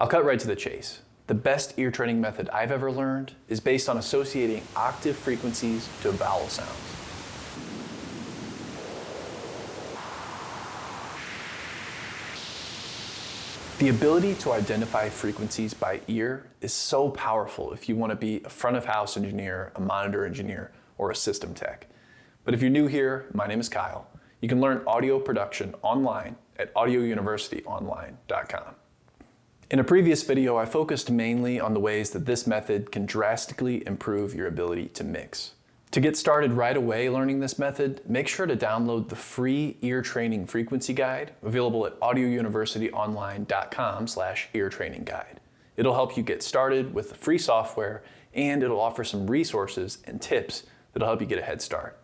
I'll cut right to the chase. The best ear training method I've ever learned is based on associating octave frequencies to vowel sounds. The ability to identify frequencies by ear is so powerful if you want to be a front of house engineer, a monitor engineer, or a system tech. But if you're new here, my name is Kyle. You can learn audio production online at audiouniversityonline.com. In a previous video, I focused mainly on the ways that this method can drastically improve your ability to mix. To get started right away learning this method, make sure to download the free ear training frequency guide available at audiouniversityonline.com/ear training guide. It'll help you get started with the free software, and it'll offer some resources and tips that'll help you get a head start.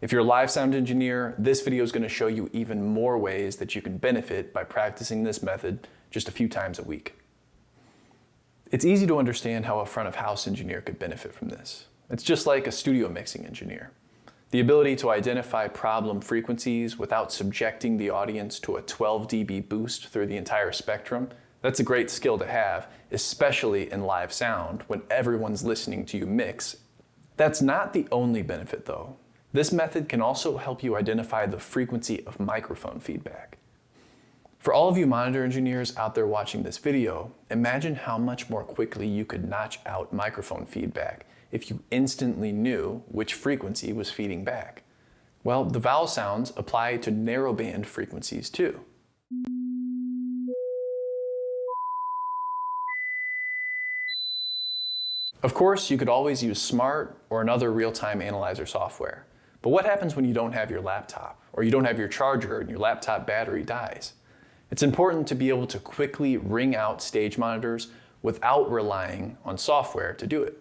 If you're a live sound engineer, this video is going to show you even more ways that you can benefit by practicing this method just a few times a week. It's easy to understand how a front of house engineer could benefit from this. It's just like a studio mixing engineer. The ability to identify problem frequencies without subjecting the audience to a 12 dB boost through the entire spectrum, that's a great skill to have, especially in live sound when everyone's listening to you mix. That's not the only benefit though. This method can also help you identify the frequency of microphone feedback. For all of you monitor engineers out there watching this video, imagine how much more quickly you could notch out microphone feedback if you instantly knew which frequency was feeding back. Well, the vowel sounds apply to narrowband frequencies too. Of course, you could always use SMART or another real-time analyzer software. But what happens when you don't have your laptop, or you don't have your charger and your laptop battery dies? It's important to be able to quickly ring out stage monitors without relying on software to do it.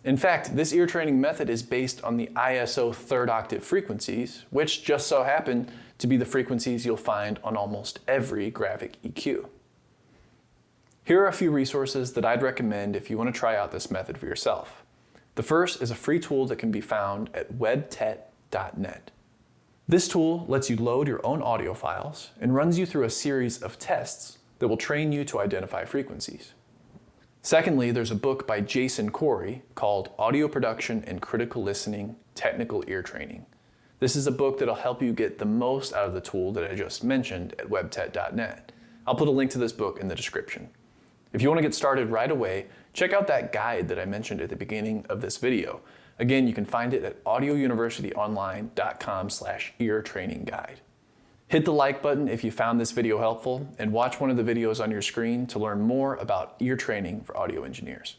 In fact, this ear training method is based on the ISO third octave frequencies, which just so happen to be the frequencies you'll find on almost every graphic EQ. Here are a few resources that I'd recommend if you want to try out this method for yourself. The first is a free tool that can be found at webtet.net. This tool lets you load your own audio files and runs you through a series of tests that will train you to identify frequencies. Secondly, there's a book by Jason Corey called Audio Production and Critical Listening, Technical Ear Training. This is a book that'll help you get the most out of the tool that I just mentioned at webtet.net. I'll put a link to this book in the description. If you want to get started right away, check out that guide that I mentioned at the beginning of this video. Again, you can find it at audiouniversityonline.com/ear training guide. Hit the like button if you found this video helpful, and watch one of the videos on your screen to learn more about ear training for audio engineers.